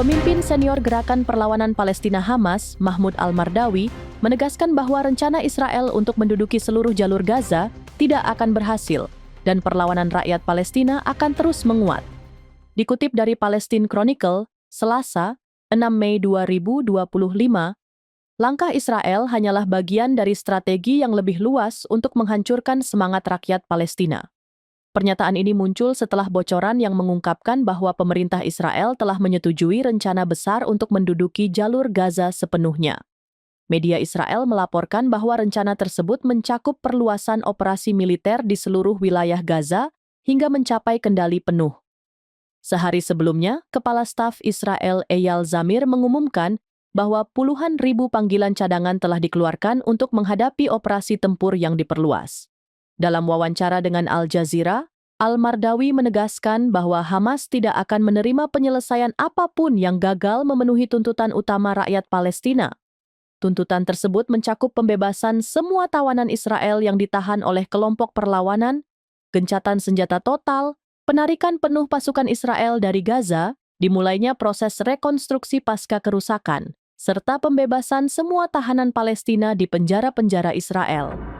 Pemimpin senior Gerakan Perlawanan Palestina Hamas, Mahmud Al-Mardawi, menegaskan bahwa rencana Israel untuk menduduki seluruh jalur Gaza tidak akan berhasil dan perlawanan rakyat Palestina akan terus menguat. Dikutip dari Palestine Chronicle, Selasa, 6 Mei 2025, langkah Israel hanyalah bagian dari strategi yang lebih luas untuk menghancurkan semangat rakyat Palestina. Pernyataan ini muncul setelah bocoran yang mengungkapkan bahwa pemerintah Israel telah menyetujui rencana besar untuk menduduki jalur Gaza sepenuhnya. Media Israel melaporkan bahwa rencana tersebut mencakup perluasan operasi militer di seluruh wilayah Gaza hingga mencapai kendali penuh. Sehari sebelumnya, Kepala Staf Israel Eyal Zamir mengumumkan bahwa puluhan ribu panggilan cadangan telah dikeluarkan untuk menghadapi operasi tempur yang diperluas. Dalam wawancara dengan Al Jazeera, Al-Mardawi menegaskan bahwa Hamas tidak akan menerima penyelesaian apapun yang gagal memenuhi tuntutan utama rakyat Palestina. Tuntutan tersebut mencakup pembebasan semua tawanan Israel yang ditahan oleh kelompok perlawanan, gencatan senjata total, penarikan penuh pasukan Israel dari Gaza, dimulainya proses rekonstruksi pasca kerusakan, serta pembebasan semua tahanan Palestina di penjara-penjara Israel.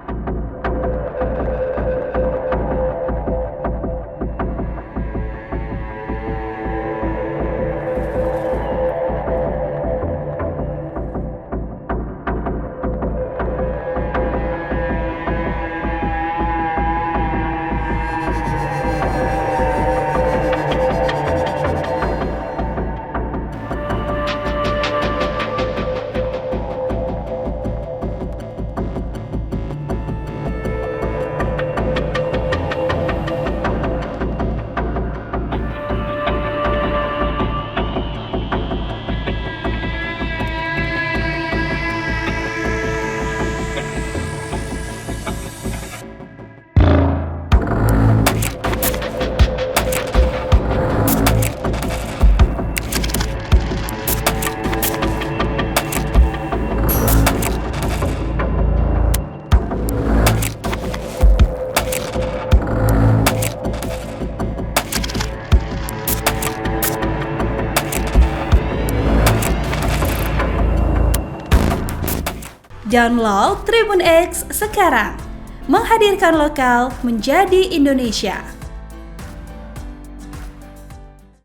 Download Tribun X sekarang, menghadirkan lokal menjadi Indonesia.